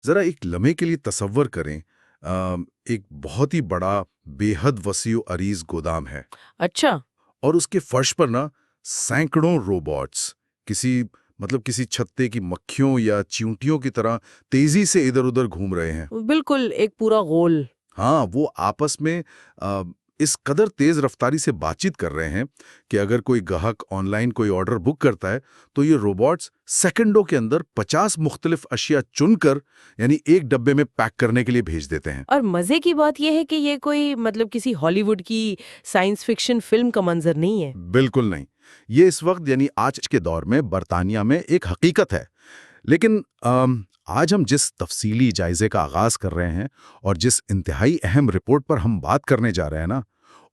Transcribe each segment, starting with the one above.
ذرا ایک لمحے کے لیے تصور کریں، ایک بہت ہی بڑا بے حد وسیع و عریض گودام ہے اچھا۔ اور اس کے فرش پر نا سینکڑوں روبوٹس کسی چھتے کی مکھیوں یا چیونٹیوں کی طرح تیزی سے ادھر ادھر گھوم رہے ہیں۔ بالکل ایک پورا غول۔ ہاں، وہ آپس میں اس قدر تیز رفتاری سے بات چیت کر رہے ہیں کہ اگر کوئی گاہک آن لائن کوئی آرڈر بک کرتا ہے تو یہ روبوٹس سیکنڈوں کے اندر 50 مختلف اشیاء چن کر یعنی ایک ڈبے میں پیک کرنے کے لیے بھیج دیتے ہیں۔ اور مزے کی بات یہ ہے کہ یہ کوئی کسی ہالی ووڈ کی سائنس فکشن فلم کا منظر نہیں ہے۔ بالکل نہیں، یہ اس وقت یعنی آج کے دور میں برطانیہ میں ایک حقیقت ہے۔ لیکن آج ہم جس تفصیلی جائزے کا آغاز کر رہے ہیں اور جس انتہائی اہم رپورٹ پر ہم بات کرنے جا رہے ہیں نا،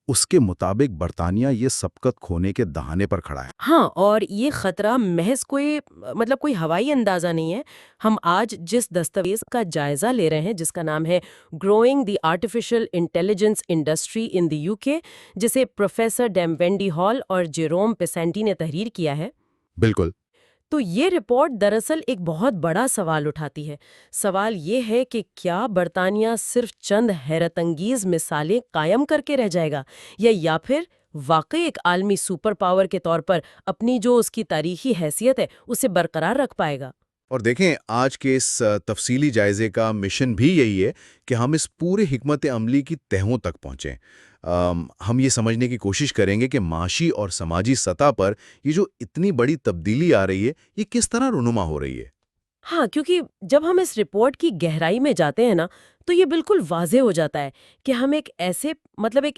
اس کے مطابق برطانیہ یہ سبقت کھونے کے دہانے پر کھڑا ہے۔ ہاں، اور یہ خطرہ محض کوئی ہوائی اندازہ نہیں ہے۔ ہم آج جس دستاویز کا جائزہ لے رہے ہیں، جس کا نام ہے growing the artificial intelligence industry in the UK، جسے پروفیسر ڈیم وینڈی ہال اور جیروم پیسینٹی نے تحریر کیا ہے، بالکل۔ تو یہ رپورٹ دراصل ایک بہت بڑا سوال اٹھاتی ہے۔ سوال یہ ہے کہ کیا برطانیہ صرف چند حیرت انگیز مثالیں قائم کر کے رہ جائے گا یا پھر واقعی ایک عالمی سپر پاور کے طور پر اپنی جو اس کی تاریخی حیثیت ہے اسے برقرار رکھ پائے گا؟ اور دیکھیں، آج کے اس تفصیلی جائزے کا مشن بھی یہی ہے کہ ہم اس پورے حکمت عملی کی تہوں تک پہنچیں۔ ہم یہ سمجھنے کی کوشش کریں گے کہ معاشی اور سماجی سطح پر یہ جو اتنی بڑی تبدیلی آ رہی ہے، یہ کس طرح رونما ہو رہی ہے۔ ہاں، کیونکہ جب ہم اس رپورٹ کی گہرائی میں جاتے ہیں نا، تو یہ بالکل واضح ہو جاتا ہے کہ ہم ایک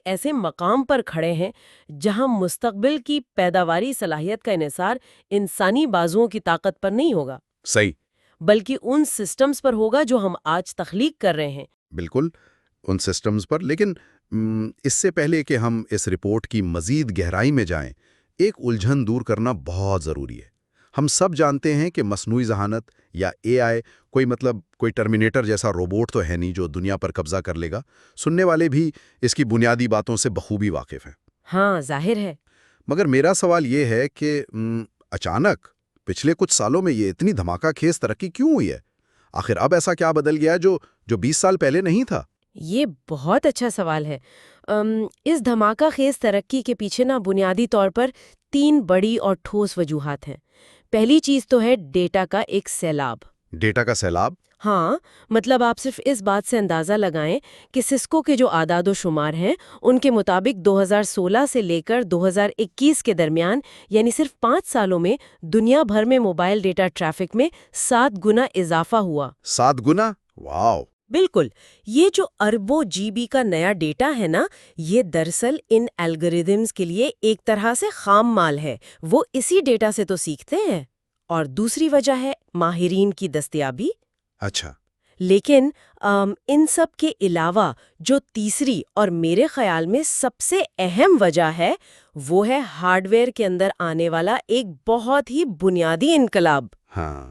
ایسے مقام پر کھڑے ہیں جہاں مستقبل کی پیداواری صلاحیت کا انحصار انسانی بازوؤں کی طاقت پر نہیں ہوگا، صحیح۔ بلکہ ان سسٹمز پر ہوگا جو ہم آج تخلیق کر رہے ہیں۔ بالکل، ان سسٹمز پر۔ لیکن اس سے پہلے کہ ہم اس رپورٹ کی مزید گہرائی میں جائیں، ایک الجھن دور کرنا بہت ضروری ہے۔ ہم سب جانتے ہیں کہ مصنوعی ذہانت یا AI کوئی ٹرمینیٹر جیسا روبوٹ تو ہے نہیں جو دنیا پر قبضہ کر لے گا۔ سننے والے بھی اس کی بنیادی باتوں سے بخوبی واقف ہیں۔ ہاں، ظاہر ہے۔ مگر میرا سوال یہ ہے کہ اچانک پچھلے کچھ سالوں میں یہ اتنی دھماکہ خیز ترقی کیوں ہوئی ہے؟ آخر اب ایسا کیا بدل گیا جو 20 سال پہلے نہیں تھا؟ یہ بہت اچھا سوال ہے۔ اس دھماکہ خیز ترقی کے پیچھے بنیادی طور پر 3 بڑی اور ٹھوس وجوہات ہیں۔ پہلی چیز تو ہے ڈیٹا کا ایک سیلاب۔ ڈیٹا کا سیلاب؟ ہاں، آپ صرف اس بات سے اندازہ لگائیں کہ سسکو کے جو اعداد و شمار ہیں ان کے مطابق 2016 سے لے کر 2021 کے درمیان یعنی صرف 5 سالوں میں دنیا بھر میں موبائل ڈیٹا ٹریفک میں 7 گنا اضافہ ہوا۔ 7 گنا؟ واو! بالکل، یہ جو اربوں GB کا نیا ڈیٹا ہے نا، یہ دراصل ان الگوریدمز کے لیے ایک طرح سے خام مال ہے۔ وہ اسی ڈیٹا سے تو سیکھتے ہیں۔ اور دوسری وجہ ہے ماہرین کی دستیابی۔ اچھا۔ لیکن ان سب کے علاوہ جو تیسری اور میرے خیال میں سب سے اہم وجہ ہے وہ ہے ہارڈ ویئر کے اندر آنے والا ایک بہت ہی بنیادی انقلاب۔ ہاں،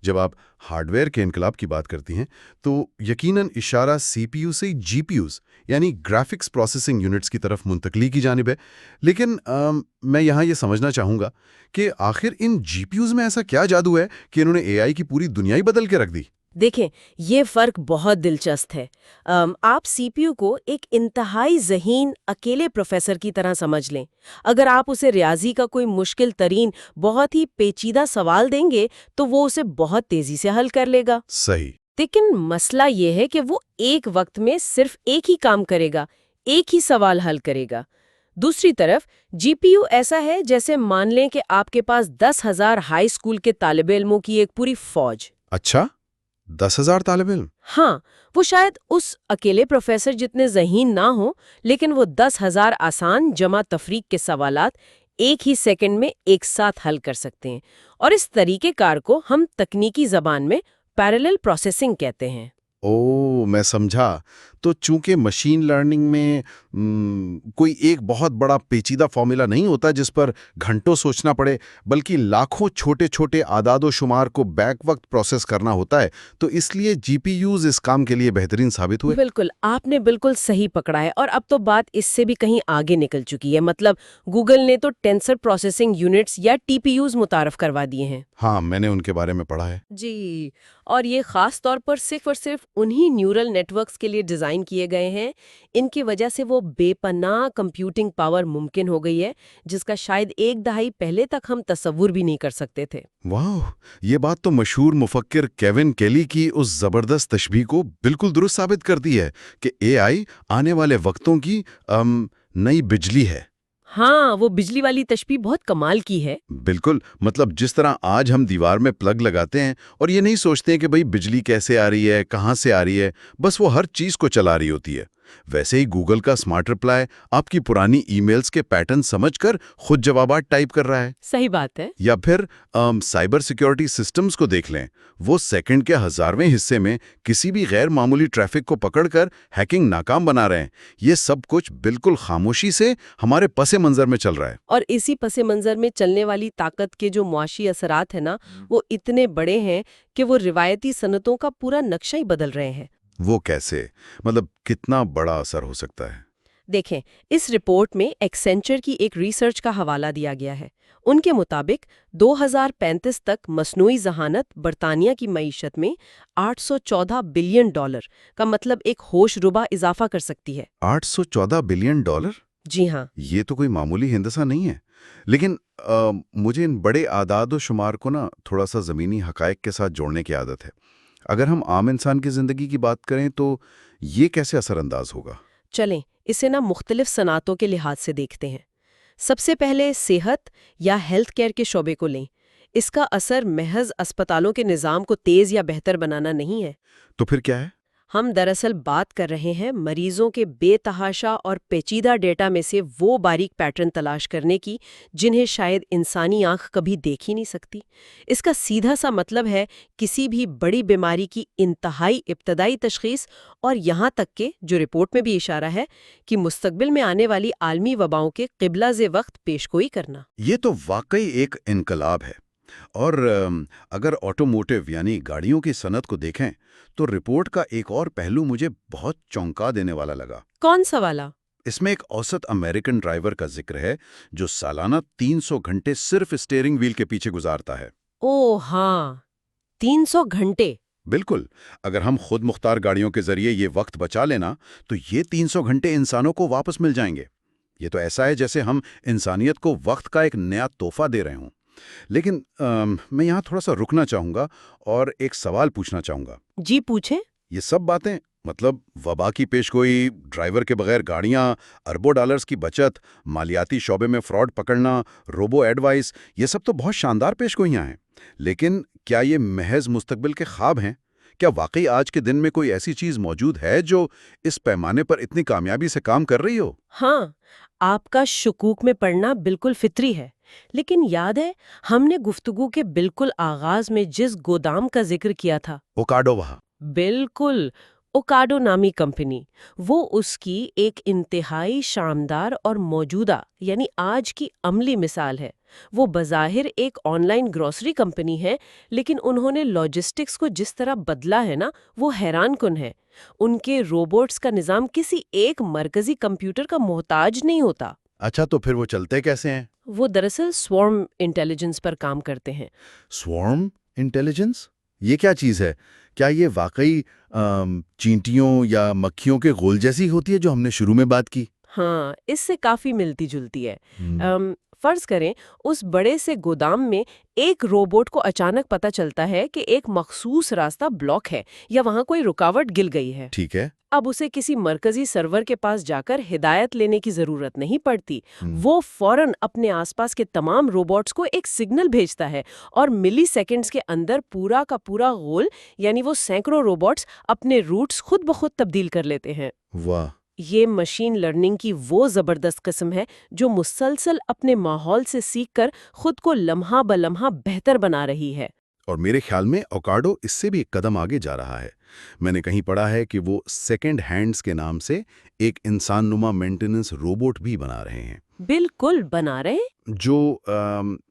جب آپ ہارڈ ویئر کے انقلاب کی بات کرتی ہیں تو یقیناً اشارہ CPU سے GPUs یعنی گرافکس پروسیسنگ یونٹس کی طرف منتقلی کی جانب ہے۔ لیکن میں یہاں یہ سمجھنا چاہوں گا کہ آخر ان GPUs میں ایسا کیا جادو ہے کہ انہوں نے AI کی پوری دنیا ہی بدل کے رکھ دی؟ دیکھیں، یہ فرق بہت دلچسپ ہے۔ آپ CPU کو ایک انتہائی ذہین اکیلے پروفیسر کی طرح سمجھ لیں۔ اگر آپ اسے ریاضی کا کوئی مشکل ترین بہت ہی پیچیدہ سوال دیں گے تو وہ اسے بہت تیزی سے حل کر لے گا۔ صحیح۔ لیکن مسئلہ یہ ہے کہ وہ ایک وقت میں صرف ایک ہی کام کرے گا، ایک ہی سوال حل کرے گا۔ دوسری طرف GPU ایسا ہے جیسے مان لیں کہ آپ کے پاس 10,000 ہائی اسکول کے طالب علموں کی ایک پوری فوج۔ اچھا، 10,000 طالب علم؟ ہاں، وہ شاید اس اکیلے پروفیسر جتنے ذہین نہ ہوں، لیکن وہ 10,000 آسان جمع تفریق کے سوالات ایک ہی سیکنڈ میں ایک ساتھ حل کر سکتے ہیں۔ اور اس طریقہ کار کو ہم تکنیکی زبان میں پیرالل پروسیسنگ کہتے ہیں۔ او میں سمجھا. تو چونکہ مشین لرننگ میں کوئی ایک بہت بڑا پیچیدہ فارمولا نہیں ہوتا جس پر گھنٹوں سوچنا پڑے، بلکہ لاکھوں چھوٹے چھوٹے اعداد و شمار کو بیک وقت پروسیس کرنا ہوتا ہے، تو اس لیے جی پی یوز اس کام کے لیے بہترین ثابت ہوئے. بالکل، آپ نے بالکل صحیح پکڑا ہے، اور اب تو بات اس سے بھی کہیں آگے نکل چکی ہے. مطلب گوگل نے تو ٹینسر پروسیسنگ یونٹس یا ٹی پی یوز متعارف کروا دیے ہیں. ہاں، میں نے ان کے بارے میں پڑھا ہے. جی، اور یہ خاص طور پر صرف اور صرف انہی نیورل نیٹ ورکس کے لیے ڈیزائن کیے گئے ہیں. ان کی وجہ سے وہ بے پناہ کمپیوٹنگ پاور ممکن ہو گئی ہے جس کا شاید ایک دہائی پہلے تک ہم تصور بھی نہیں کر سکتے تھے. واہ، یہ بات تو مشہور مفکر کیون کیلی کی اس زبردست تشبیہ کو بالکل درست ثابت کرتی ہے کہ اے آئی آنے والے وقتوں کی نئی بجلی ہے. ہاں، وہ بجلی والی تشبیہ بہت کمال کی ہے. بالکل، مطلب جس طرح آج ہم دیوار میں پلگ لگاتے ہیں اور یہ نہیں سوچتے ہیں کہ بھئی بجلی کیسے آ رہی ہے، کہاں سے آ رہی ہے، بس وہ ہر چیز کو چلا رہی ہوتی ہے. ویسے ہی گوگل کا سمارٹ رپلائی آپ کی پرانی ای میلز کے پیٹرن سمجھ کر خود جوابات ٹائپ کر رہا ہے. صحیح بات ہے. یا پھر سائبر سیکیورٹی سسٹمز کو دیکھ لیں. وہ سیکنڈ کے 1000ویں حصے میں کسی بھی غیر معمولی ٹریفک کو پکڑ کر ہیکنگ ناکام بنا رہے ہیں. یہ سب کچھ بالکل خاموشی سے ہمارے پس منظر میں چل رہا ہے. اور اسی پس منظر میں چلنے والی طاقت کے جو معاشی اثرات ہیں نا، وہ اتنے بڑے ہیں کہ وہ روایتی صنعتوں کا پورا نقشہ ہی بدل رہے ہیں. وہ کیسے؟ مطلب کتنا بڑا اثر ہو سکتا ہے؟ دیکھیں، اس رپورٹ میں ایکسینچر کی ایک ریسرچ کا حوالہ دیا گیا ہے. ان کے مطابق 2035 تک مصنوعی ذہانت برطانیہ کی معیشت میں $814 بلین کا مطلب ایک ہوش ربا اضافہ کر سکتی ہے. $814 بلین؟ جی ہاں. یہ تو کوئی معمولی ہندسہ نہیں ہے. لیکن مجھے ان بڑے اعداد و شمار کو تھوڑا سا زمینی حقائق کے ساتھ جوڑنے کی عادت ہے. اگر ہم عام انسان کی زندگی کی بات کریں تو یہ کیسے اثر انداز ہوگا؟ چلیں اسے مختلف صنعتوں کے لحاظ سے دیکھتے ہیں. سب سے پہلے صحت یا ہیلتھ کیئر کے شعبے کو لیں. اس کا اثر محض اسپتالوں کے نظام کو تیز یا بہتر بنانا نہیں ہے. تو پھر کیا ہے؟ ہم دراصل بات کر رہے ہیں مریضوں کے بے تحاشا اور پیچیدہ ڈیٹا میں سے وہ باریک پیٹرن تلاش کرنے کی جنہیں شاید انسانی آنکھ کبھی دیکھ ہی نہیں سکتی. اس کا سیدھا سا مطلب ہے کسی بھی بڑی بیماری کی انتہائی ابتدائی تشخیص، اور یہاں تک کہ جو رپورٹ میں بھی اشارہ ہے کہ مستقبل میں آنے والی عالمی وباؤں کے قبلہ ز وقت پیشگوئی کرنا. یہ تو واقعی ایک انقلاب ہے. اور اگر آٹوموٹیو یعنی گاڑیوں کی صنعت کو دیکھیں تو رپورٹ کا ایک اور پہلو مجھے بہت چونکا دینے والا لگا. کون سا والا؟ اس میں ایک اوسط امریکن ڈرائیور کا ذکر ہے جو سالانہ 300 گھنٹے صرف اسٹیئرنگ ویل کے پیچھے گزارتا ہے. اوہ ہاں، 300 گھنٹے! بالکل. اگر ہم خود مختار گاڑیوں کے ذریعے یہ وقت بچا لینا تو یہ 300 گھنٹے انسانوں کو واپس مل جائیں گے. یہ تو ایسا ہے جیسے ہم انسانیت کو وقت کا ایک نیا تحفہ دے رہے ہوں. لیکن میں یہاں تھوڑا سا رکنا چاہوں گا اور ایک سوال پوچھنا چاہوں گا. جی پوچھیں. یہ سب باتیں، مطلب وبا کی پیشگوئی، ڈرائیور کے بغیر گاڑیاں، اربوں ڈالرز کی بچت، مالیاتی شعبے میں فراڈ پکڑنا، روبو ایڈوائس، یہ سب تو بہت شاندار پیشگوئیاں ہیں. لیکن کیا یہ محض مستقبل کے خواب ہیں؟ کیا واقعی آج کے دن میں کوئی ایسی چیز موجود ہے جو اس پیمانے پر اتنی کامیابی سے کام کر رہی ہو؟ ہاں، آپ کا شکوک میں پڑنا بالکل فطری ہے. لیکن یاد ہے ہم نے گفتگو کے بالکل آغاز میں جس گودام کا ذکر کیا تھا؟ اوکاڈو وہاں. بالکل، اوکاڈو نامی کمپنی. وہ اس کی ایک انتہائی شاندار اور موجودہ یعنی آج کی عملی مثال ہے. وہ بظاہر ایک آن لائن گروسری کمپنی ہے، لیکن انہوں نے لاجسٹکس کو جس طرح بدلا ہے وہ حیران کن ہے. ان کے روبوٹس کا نظام کسی ایک مرکزی کمپیوٹر کا محتاج نہیں ہوتا. اچھا، تو پھر وہ چلتے کیسے ہیں؟ وہ دراصل سوارم انٹیلیجنس پر کام کرتے ہیں. سوارم انٹیلیجنس؟ یہ کیا چیز ہے؟ کیا یہ واقعی چینٹیوں یا مکھیوں کے غول جیسی ہوتی ہے جو ہم نے شروع میں بات کی؟ ہاں، اس سے کافی ملتی جلتی ہے. فرض کریں اس بڑے سے گودام میں ایک روبوٹ کو اچانک پتہ چلتا ہے کہ ایک مخصوص راستہ بلاک ہے یا وہاں کوئی رکاوٹ گل گئی ہے. ٹھیک ہے. اب اسے کسی مرکزی سرور کے پاس جا کر ہدایت لینے کی ضرورت نہیں پڑتی. وہ فوراً اپنے آس پاس کے تمام روبوٹس کو ایک سگنل بھیجتا ہے اور ملی سیکنڈز کے اندر پورا کا پورا غول یعنی وہ سینکڑوں روبوٹس اپنے روٹس خود بخود تبدیل کر لیتے ہیں. واہ! یہ مشین لرننگ کی وہ زبردست قسم ہے جو مسلسل اپنے ماحول سے سیکھ کر خود کو لمحہ بلمحہ بہتر بنا رہی ہے. اور میرے خیال میں اوکاڈو اس سے بھی ایک قدم آگے جا رہا ہے۔ میں نے کہیں پڑھا ہے کہ وہ سیکنڈ ہینڈز کے نام سے ایک انسان نما مینٹیننس روبوٹ بھی بنا رہے ہیں، بالکل بنا رہے ہیں۔ جو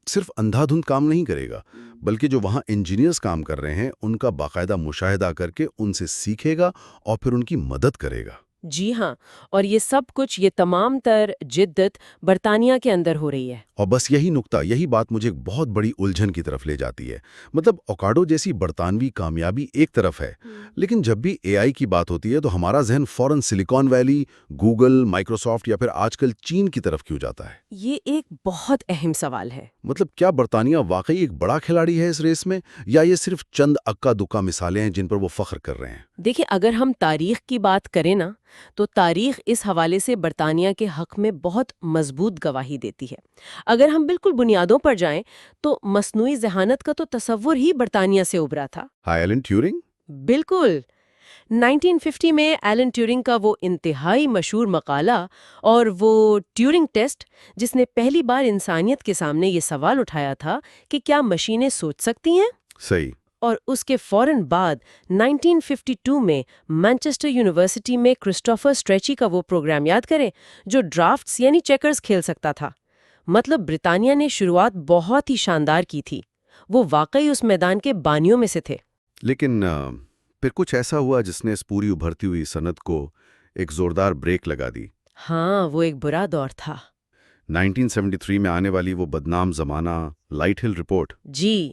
صرف اندھا دھند کام نہیں کرے گا، بلکہ جو وہاں انجینئرز کام کر رہے ہیں ان کا باقاعدہ مشاہدہ کر کے ان سے سیکھے گا اور پھر ان کی مدد کرے گا۔ جی ہاں، اور یہ سب کچھ، یہ تمام تر جدت برطانیہ کے اندر ہو رہی ہے۔ اور بس یہی نکتہ، یہی بات مجھے ایک بہت بڑی الجھن کی طرف لے جاتی ہے۔ مطلب اوکاڈو جیسی برطانوی کامیابی ایک طرف ہے، لیکن جب بھی اے آئی کی بات ہوتی ہے تو ہمارا ذہن فوراً سلیکان ویلی، گوگل، مائکروسافٹ یا پھر آج کل چین کی طرف کیوں جاتا ہے؟ یہ ایک بہت اہم سوال ہے۔ مطلب کیا برطانیہ واقعی ایک بڑا کھلاڑی ہے اس ریس میں، یا یہ صرف چند اکا دکا مثالیں ہیں جن پر وہ فخر کر رہے ہیں؟ دیکھیں، اگر ہم تاریخ کی بات کریں نا، تو تاریخ اس حوالے سے برطانیہ کے حق میں بہت مضبوط گواہی دیتی ہے۔ اگر ہم بالکل بنیادوں پر جائیں تو مصنوعی ذہانت کا تو تصور ہی برطانیہ سے ابھرا تھا۔ Alan Turing? بالکل۔ 1950 میں ایلن ٹیورنگ کا وہ انتہائی مشہور مقالہ اور وہ ٹیورنگ ٹیسٹ، جس نے پہلی بار انسانیت کے سامنے یہ سوال اٹھایا تھا کہ کیا مشینیں سوچ سکتی ہیں؟ صحیح۔ اور اس کے فوراً بعد 1952 میں مانچسٹر یونیورسٹی میں کرسٹوفر اسٹریچی کا وہ پروگرام یاد کریں جو ڈرافٹس یعنی چیکرز کھیل سکتا تھا۔ مطلب برطانیہ نے شروعات بہت ہی شاندار کی تھی۔ وہ واقعی اس میدان کے بانیوں میں سے تھے۔ لیکن پھر کچھ ایسا ہوا جس نے اس پوری ابھرتی ہوئی صنعت کو ایک زوردار بریک لگا دی۔ ہاں، وہ ایک برا دور تھا۔ 1973 میں آنے والی وہ بدنام زمانہ لائٹ ہل رپورٹ۔ جی،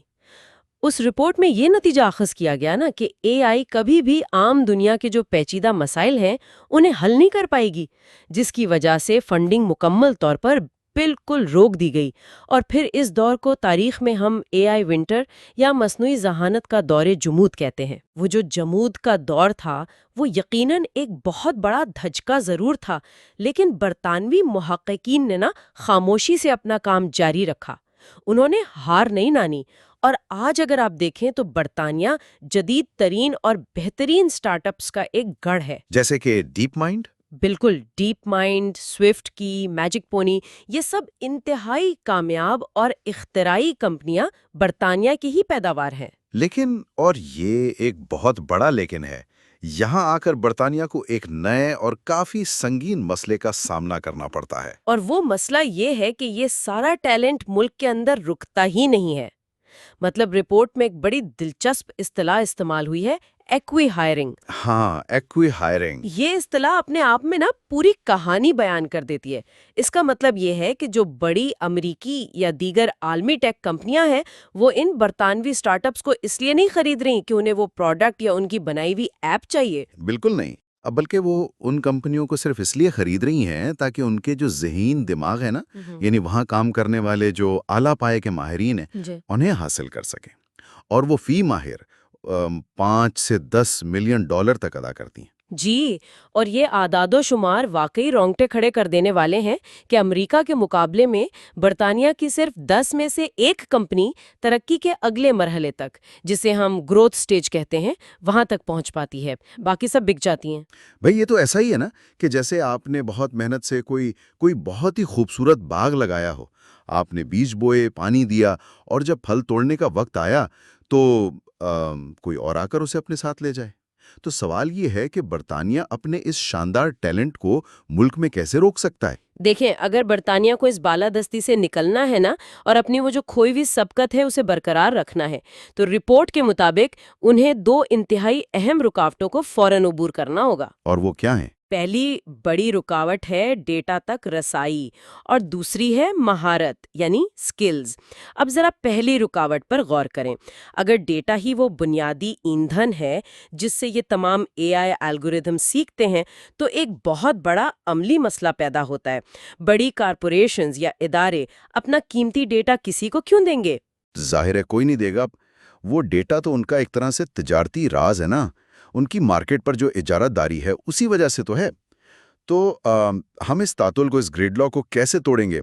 اس رپورٹ میں یہ نتیجہ اخذ کیا گیا نا کہ اے آئی کبھی بھی عام دنیا کے جو پیچیدہ مسائل ہیں انہیں حل نہیں کر پائے گی، جس کی وجہ سے فنڈنگ مکمل طور پر بالکل روک دی گئی۔ اور پھر اس دور کو تاریخ میں ہم اے آئی ونٹر یا مصنوعی ذہانت کا دور جمود کہتے ہیں۔ وہ جو جمود کا دور تھا وہ یقیناً ایک بہت بڑا دھچکا ضرور تھا، لیکن برطانوی محققین نے خاموشی سے اپنا کام جاری رکھا۔ انہوں نے ہار نہیں مانی، اور آج اگر آپ دیکھیں تو برطانیہ جدید ترین اور بہترین سٹارٹ اپس کا ایک گڑھ ہے۔ جیسے کہ ڈیپ مائنڈ؟ بالکل، ڈیپ مائنڈ، سوئفٹ کی، میجک پونی، یہ سب انتہائی کامیاب اور اختراعی کمپنیاں برطانیہ کی ہی پیداوار ہیں۔ لیکن، اور یہ ایک بہت بڑا لیکن ہے، یہاں آ کر برطانیہ کو ایک نئے اور کافی سنگین مسئلے کا سامنا کرنا پڑتا ہے۔ اور وہ مسئلہ یہ ہے کہ یہ سارا ٹیلنٹ ملک کے اندر رکتا ہی نہیں ہے۔ مطلب رپورٹ میں ایک بڑی دلچسپ اصطلاح استعمال ہوئی ہے، ایکوی ہائرنگ۔ ہاں، ایکوی ہائرنگ۔ یہ اصطلاح اپنے آپ میں پوری کہانی بیان کر دیتی ہے۔ اس کا مطلب یہ ہے کہ جو بڑی امریکی یا دیگر عالمی ٹیک کمپنیاں ہیں وہ ان برطانوی سٹارٹ اپس کو اس لیے نہیں خرید رہی کہ انہیں وہ پروڈکٹ یا ان کی بنائی ہوئی ایپ چاہیے۔ بالکل نہیں، بلکہ وہ ان کمپنیوں کو صرف اس لیے خرید رہی ہیں تاکہ ان کے جو ذہین دماغ ہے نا، یعنی وہاں کام کرنے والے جو اعلیٰ پائے کے ماہرین ہیں، انہیں حاصل کر سکیں۔ اور وہ فی ماہر 5 سے 10 ملین ڈالر تک ادا کرتی ہیں۔ جی، اور یہ اعداد و شمار واقعی رونگٹے کھڑے کر دینے والے ہیں کہ امریکہ کے مقابلے میں برطانیہ کی صرف 10 میں سے ایک کمپنی ترقی کے اگلے مرحلے تک، جسے ہم گروتھ سٹیج کہتے ہیں، وہاں تک پہنچ پاتی ہے۔ باقی سب بک جاتی ہیں۔ بھئی یہ تو ایسا ہی ہے نا کہ جیسے آپ نے بہت محنت سے کوئی بہت ہی خوبصورت باغ لگایا ہو، آپ نے بیج بوئے، پانی دیا، اور جب پھل توڑنے کا وقت آیا تو کوئی اور آ کر اسے اپنے ساتھ لے جائے۔ تو سوال یہ ہے کہ برطانیہ اپنے اس شاندار ٹیلنٹ کو ملک میں کیسے روک سکتا ہے؟ دیکھیں، اگر برطانیہ کو اس بالادستی سے نکلنا ہے نا، اور اپنی وہ جو کھوئی ہوئی سبقت ہے اسے برقرار رکھنا ہے، تو رپورٹ کے مطابق انہیں 2 انتہائی اہم رکاوٹوں کو فوراً عبور کرنا ہوگا۔ اور وہ کیا ہیں؟ پہلی بڑی رکاوٹ ہے ڈیٹا تک رسائی، اور دوسری ہے مہارت یعنی سکلز۔ اب ذرا پہلی رکاوٹ پر غور کریں۔ اگر ڈیٹا ہی وہ بنیادی ایندھن ہے جس سے یہ تمام اے آئی الگوریدم سیکھتے ہیں، تو ایک بہت بڑا عملی مسئلہ پیدا ہوتا ہے۔ بڑی کارپوریشنز یا ادارے اپنا قیمتی ڈیٹا کسی کو کیوں دیں گے؟ ظاہر ہے کوئی نہیں دے گا۔ وہ ڈیٹا تو ان کا ایک طرح سے تجارتی راز ہے نا، ان کی مارکیٹ پر جو اجارت داری ہے اسی وجہ سے تو ہے۔ تو ہم اس تعطل کو، اس گریڈ لا کو کیسے توڑیں گے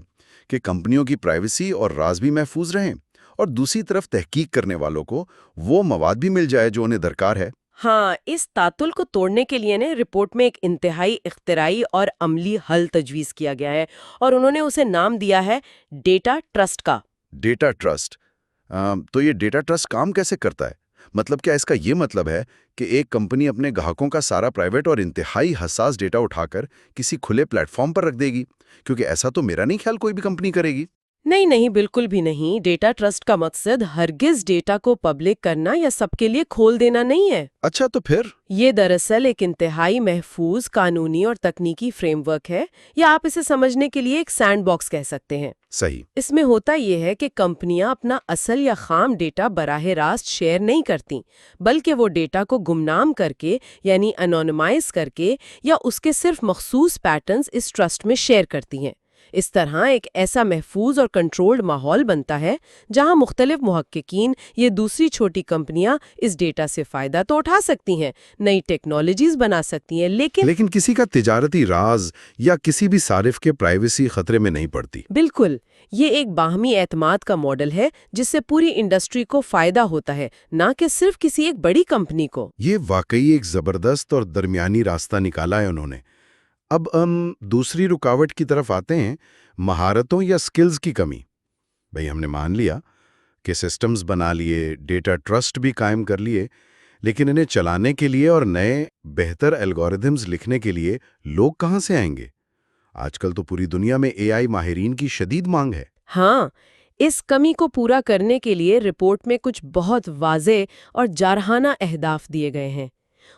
کہ کمپنیوں کی پرائیویسی اور راز بھی محفوظ رہیں، اور دوسری طرف تحقیق کرنے والوں کو وہ مواد بھی مل جائے جو انہیں درکار ہے؟ ہاں، اس تعطل کو توڑنے کے لیے رپورٹ میں ایک انتہائی اختراعی اور عملی حل تجویز کیا گیا ہے، اور انہوں نے اسے نام دیا ہے ڈیٹا ٹرسٹ کا۔ ڈیٹا ٹرسٹ، تو یہ ڈیٹا ٹرسٹ کام کیسے کرتا ہے؟ مطلب کیا اس کا یہ مطلب ہے کہ ایک کمپنی اپنے گاہکوں کا سارا پرائیویٹ اور انتہائی حساس ڈیٹا اٹھا کر کسی کھلے پلیٹ فارم پر رکھ دے گی؟ کیونکہ ایسا تو میرا نہیں خیال کوئی بھی کمپنی کرے گی۔ نہیں، بالکل بھی نہیں۔ ڈیٹا ٹرسٹ کا مقصد ہرگز ڈیٹا کو پبلک کرنا یا سب کے لیے کھول دینا نہیں ہے۔ اچھا، تو پھر؟ یہ دراصل ایک انتہائی محفوظ قانونی اور تکنیکی فریم ورک ہے، یا آپ اسے سمجھنے کے لیے ایک سینڈ باکس کہہ سکتے ہیں۔ صحیح۔ اس میں ہوتا یہ ہے کہ کمپنیاں اپنا اصل یا خام ڈیٹا براہ راست شیئر نہیں کرتیں، بلکہ وہ ڈیٹا کو گمنام کر کے یعنی انونیمائز کر کے یا اس کے صرف مخصوص پیٹرنز اس ٹرسٹ میں شیئر کرتی ہیں۔ اس طرح ایک ایسا محفوظ اور کنٹرولڈ ماحول بنتا ہے جہاں مختلف محققین یہ دوسری چھوٹی کمپنیاں اس ڈیٹا سے فائدہ تو اٹھا سکتی ہیں، نئی ٹیکنالوجیز بنا سکتی ہیں، لیکن کسی کا تجارتی راز یا کسی بھی صارف کے پرائیویسی خطرے میں نہیں پڑتی۔ بالکل، یہ ایک باہمی اعتماد کا ماڈل ہے جس سے پوری انڈسٹری کو فائدہ ہوتا ہے، نہ کہ صرف کسی ایک بڑی کمپنی کو۔ یہ واقعی ایک زبردست اور درمیانی راستہ نکالا ہے انہوں نے۔ اب ہم دوسری رکاوٹ کی طرف آتے ہیں، مہارتوں یا سکلز کی کمی۔ بھئی ہم نے مان لیا کہ سسٹمز بنا لیے، ڈیٹا ٹرسٹ بھی قائم کر لیے، لیکن انہیں چلانے کے لیے اور نئے بہتر الگوریدمز لکھنے کے لیے لوگ کہاں سے آئیں گے؟ آج کل تو پوری دنیا میں AI ماہرین کی شدید مانگ ہے۔ ہاں، اس کمی کو پورا کرنے کے لیے رپورٹ میں کچھ بہت واضح اور جارحانہ اہداف دیے گئے ہیں۔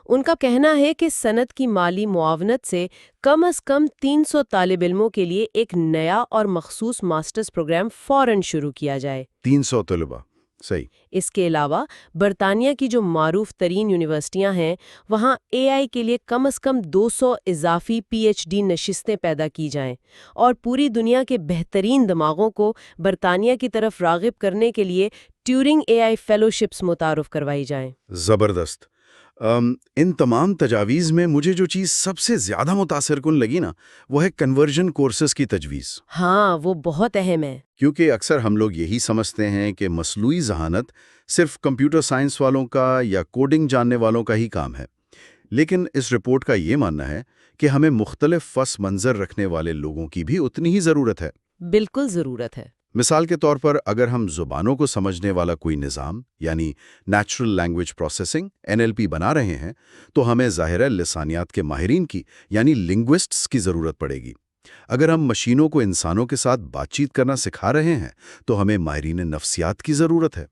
ان کا کہنا ہے کہ صنعت کی مالی معاونت سے کم از کم 300 طالب علموں کے لیے ایک نیا اور مخصوص ماسٹرز پروگرام فوراً شروع کیا جائے۔ 300 طلبہ، صحیح۔ اس کے علاوہ برطانیہ کی جو معروف ترین یونیورسٹیاں ہیں وہاں AI کے لیے کم از کم 200 اضافی PhD نشستیں پیدا کی جائیں، اور پوری دنیا کے بہترین دماغوں کو برطانیہ کی طرف راغب کرنے کے لیے ٹیورنگ AI فیلوشپس متعارف کروائی جائیں۔ زبردست۔ ان تمام تجاویز میں مجھے جو چیز سب سے زیادہ متاثر کن لگی نا، وہ ہے کنورژن کورسز کی تجویز۔ ہاں، وہ بہت اہم ہے۔ کیونکہ اکثر ہم لوگ یہی سمجھتے ہیں کہ مصنوعی ذہانت صرف کمپیوٹر سائنس والوں کا یا کوڈنگ جاننے والوں کا ہی کام ہے، لیکن اس رپورٹ کا یہ ماننا ہے کہ ہمیں مختلف پس منظر رکھنے والے لوگوں کی بھی اتنی ہی ضرورت ہے۔ بالکل ضرورت ہے۔ مثال کے طور پر اگر ہم زبانوں کو سمجھنے والا کوئی نظام یعنی نیچرل لینگویج پروسیسنگ NLP بنا رہے ہیں تو ہمیں ظاہر لسانیات کے ماہرین کی یعنی لنگوسٹس کی ضرورت پڑے گی۔ اگر ہم مشینوں کو انسانوں کے ساتھ بات چیت کرنا سکھا رہے ہیں تو ہمیں ماہرین نفسیات کی ضرورت ہے۔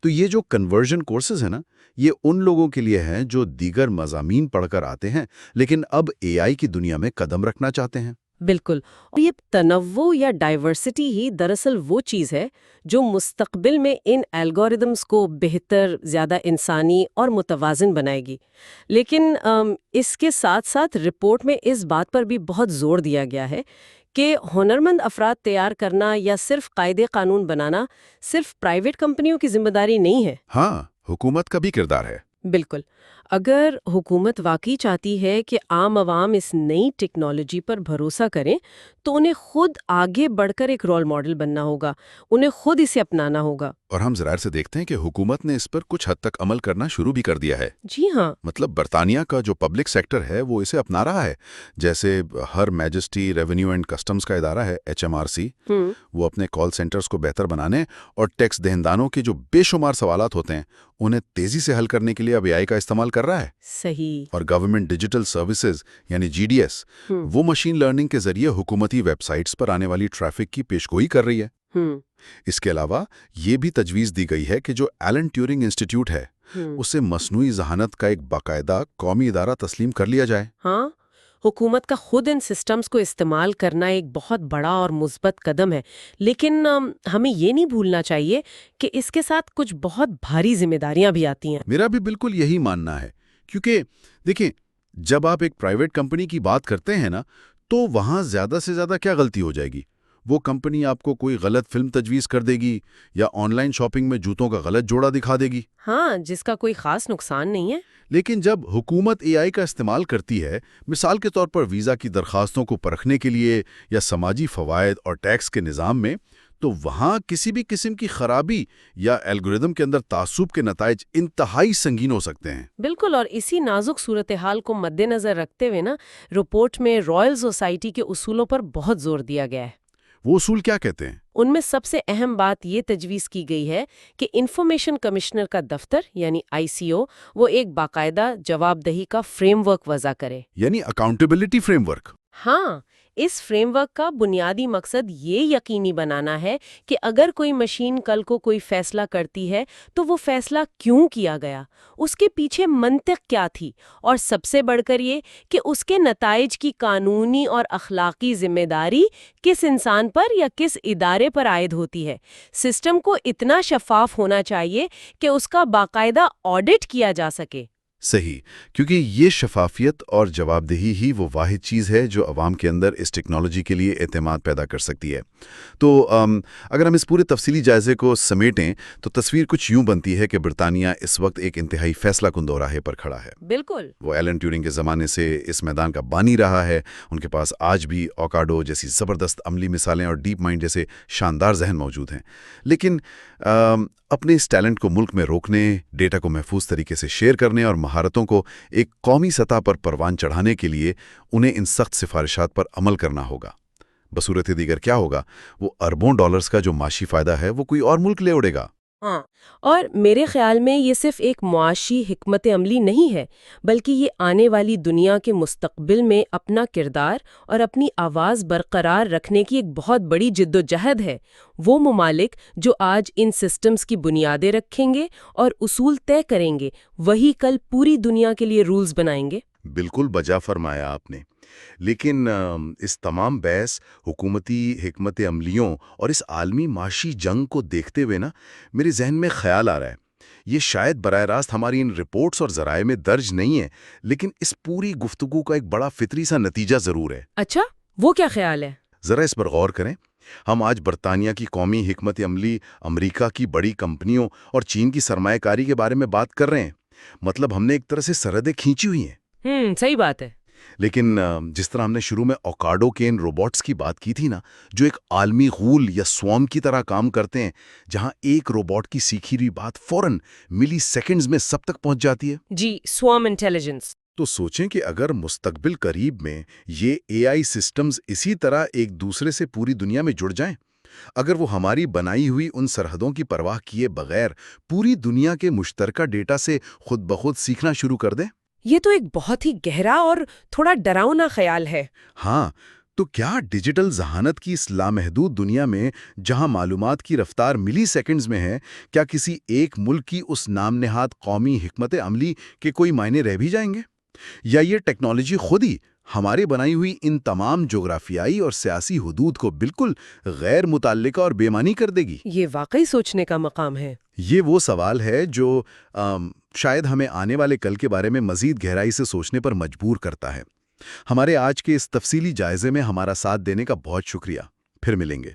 تو یہ جو کنورژن کورسز ہیں نا، یہ ان لوگوں کے لیے ہیں جو دیگر مضامین پڑھ کر آتے ہیں لیکن اب AI کی دنیا میں قدم رکھنا چاہتے ہیں۔ بالکل، اور یہ تنوع یا ڈائیورسٹی ہی دراصل وہ چیز ہے جو مستقبل میں ان الگوریدمز کو بہتر، زیادہ انسانی اور متوازن بنائے گی۔ لیکن اس کے ساتھ ساتھ رپورٹ میں اس بات پر بھی بہت زور دیا گیا ہے کہ ہنرمند افراد تیار کرنا یا صرف قاعدے قانون بنانا صرف پرائیویٹ کمپنیوں کی ذمہ داری نہیں ہے۔ ہاں، حکومت کا بھی کردار ہے۔ بالکل، اگر حکومت واقعی چاہتی ہے کہ عام عوام اس نئی ٹیکنالوجی پر بھروسہ کریں تو انہیں خود آگے بڑھ کر ایک رول ماڈل بننا ہوگا، انہیں خود اسے اپنانا ہوگا۔ اور ہم ذرائع سے دیکھتے ہیں کہ حکومت نے اس پر کچھ حد تک عمل کرنا شروع بھی کر دیا ہے۔ جی ہاں، مطلب برطانیہ کا جو پبلک سیکٹر ہے وہ اسے اپنا رہا ہے، جیسے ہر میجسٹری ریونیو اینڈ کسٹمز کا ادارہ ہے HMRC، وہ اپنے کال سینٹرز کو بہتر بنانے اور ٹیکس دہندگانوں کے جو بے شمار سوالات ہوتے ہیں انہیں تیزی سے حل کرنے کے لیے اب AI کا استعمال کر رہا ہے۔ صحیح۔ اور گورنمنٹ ڈیجیٹل سروسز یعنی GDS وہ مشین لرننگ کے ذریعے حکومتی ویب سائٹس پر آنے والی ٹریفک کی پیشگوئی کر رہی ہے۔ اس کے علاوہ یہ بھی تجویز دی گئی ہے کہ جو ایلن ٹیورنگ انسٹیٹیوٹ ہے اسے مصنوعی ذہانت کا ایک باقاعدہ قومی ادارہ تسلیم کر لیا جائے۔ ہاں، حکومت کا خود ان سسٹمز کو استعمال کرنا ایک بہت بڑا اور مثبت قدم ہے، لیکن ہمیں یہ نہیں بھولنا چاہیے کہ اس کے ساتھ کچھ بہت بھاری ذمہ داریاں بھی آتی ہیں۔ میرا بھی بالکل یہی ماننا ہے، کیونکہ دیکھیں جب آپ ایک پرائیویٹ کمپنی کی بات کرتے ہیں نا تو وہاں زیادہ سے زیادہ کیا غلطی ہو جائے گی؟ وہ کمپنی آپ کو کوئی غلط فلم تجویز کر دے گی یا آن لائن شاپنگ میں جوتوں کا غلط جوڑا دکھا دے گی۔ ہاں، جس کا کوئی خاص نقصان نہیں ہے۔ لیکن جب حکومت AI کا استعمال کرتی ہے، مثال کے طور پر ویزا کی درخواستوں کو پرکھنے کے لیے یا سماجی فوائد اور ٹیکس کے نظام میں، تو وہاں کسی بھی قسم کی خرابی یا الگوریدم کے اندر تعصب کے نتائج انتہائی سنگین ہو سکتے ہیں۔ بالکل، اور اسی نازک صورتحال کو مد نظر رکھتے ہوئے نا رپورٹ میں رائل سوسائٹی کے اصولوں پر بہت زور دیا گیا ہے۔ وہ اصول کیا کہتے ہیں؟ ان میں سب سے اہم بات یہ تجویز کی گئی ہے کہ انفارمیشن کمشنر کا دفتر یعنی ICO وہ ایک باقاعدہ جواب دہی کا فریم ورک وضع کرے۔ یعنی اکاؤنٹیبلٹی فریم ورک۔ ہاں، اس فریم ورک کا بنیادی مقصد یہ یقینی بنانا ہے کہ اگر کوئی مشین کل کو کوئی فیصلہ کرتی ہے تو وہ فیصلہ کیوں کیا گیا، اس کے پیچھے منطق کیا تھی، اور سب سے بڑھ کر یہ کہ اس کے نتائج کی قانونی اور اخلاقی ذمہ داری کس انسان پر یا کس ادارے پر عائد ہوتی ہے۔ سسٹم کو اتنا شفاف ہونا چاہیے کہ اس کا باقاعدہ آڈٹ کیا جا سکے۔ صحیح، کیونکہ یہ شفافیت اور جواب دہی ہی وہ واحد چیز ہے جو عوام کے اندر اس ٹیکنالوجی کے لیے اعتماد پیدا کر سکتی ہے۔ تو اگر ہم اس پورے تفصیلی جائزے کو سمیٹیں تو تصویر کچھ یوں بنتی ہے کہ برطانیہ اس وقت ایک انتہائی فیصلہ کن دورراہے پر کھڑا ہے۔ بالکل، وہ ایلن ٹیورنگ کے زمانے سے اس میدان کا بانی رہا ہے، ان کے پاس آج بھی اوکاڈو جیسی زبردست عملی مثالیں اور ڈیپ مائنڈ جیسے شاندار ذہن موجود ہیں، لیکن اپنے اس ٹیلنٹ کو ملک میں روکنے، ڈیٹا کو محفوظ طریقے سے شیئر کرنے اور مہارتوں کو ایک قومی سطح پر پروان چڑھانے کے لیے انہیں ان سخت سفارشات پر عمل کرنا ہوگا۔ بصورت دیگر کیا ہوگا؟ وہ اربوں ڈالرز کا جو معاشی فائدہ ہے وہ کوئی اور ملک لے اڑے گا۔ ہاں، اور میرے خیال میں یہ صرف ایک معاشی حکمت عملی نہیں ہے، بلکہ یہ آنے والی دنیا کے مستقبل میں اپنا کردار اور اپنی آواز برقرار رکھنے کی ایک بہت بڑی جدوجہد ہے۔ وہ ممالک جو آج ان سسٹمز کی بنیادیں رکھیں گے اور اصول طے کریں گے، وہی کل پوری دنیا کے لیے رولز بنائیں گے۔ بالکل بجا فرمایا آپ نے، لیکن اس تمام بحث، حکومتی حکمت عملیوں اور اس عالمی معاشی جنگ کو دیکھتے ہوئے میرے ذہن میں خیال آ رہا ہے، یہ شاید براہ راست ہماری ان رپورٹس اور ذرائع میں درج نہیں ہے، لیکن اس پوری گفتگو کا ایک بڑا فطری سا نتیجہ ضرور ہے۔ اچھا، وہ کیا خیال ہے؟ ذرا اس پر غور کریں۔ ہم آج برطانیہ کی قومی حکمت عملی، امریکہ کی بڑی کمپنیوں اور چین کی سرمایہ کاری کے بارے میں بات کر رہے ہیں، مطلب ہم نے ایک طرح سے سرحدیں کھینچی ہوئی ہیں۔ صحیح بات ہے۔ لیکن جس طرح ہم نے شروع میں اوکاڈو کے ان روبوٹس کی بات کی تھی جو ایک عالمی غول یا سوام کی طرح کام کرتے ہیں، جہاں ایک روبوٹ کی سیکھی ہوئی بات فوراً ملی سیکنڈز میں سب تک پہنچ جاتی ہے۔ جی، سوام انٹیلیجنس۔ تو سوچیں کہ اگر مستقبل قریب میں یہ AI سسٹمز اسی طرح ایک دوسرے سے پوری دنیا میں جڑ جائیں، اگر وہ ہماری بنائی ہوئی ان سرحدوں کی پرواہ کیے بغیر پوری دنیا کے مشترکہ ڈیٹا سے خود بخود سیکھنا شروع کر دیں۔ یہ تو ایک بہت ہی گہرا اور تھوڑا ڈراؤنا خیال ہے۔ ہاں، تو کیا ڈیجیٹل ذہانت کی اس لامحدود دنیا میں جہاں معلومات کی رفتار ملی سیکنڈز میں ہے، کیا کسی ایک ملک کی اس نام نہاد قومی حکمت عملی کے کوئی معنی رہ بھی جائیں گے؟ یا یہ ٹیکنالوجی خود ہی ہماری بنائی ہوئی ان تمام جغرافیائی اور سیاسی حدود کو بالکل غیر متعلقہ اور بے معنی کر دے گی؟ یہ واقعی سوچنے کا مقام ہے۔ یہ وہ سوال ہے جو شاید ہمیں آنے والے کل کے بارے میں مزید گہرائی سے سوچنے پر مجبور کرتا ہے۔ ہمارے آج کے اس تفصیلی جائزے میں ہمارا ساتھ دینے کا بہت شکریہ۔ پھر ملیں گے۔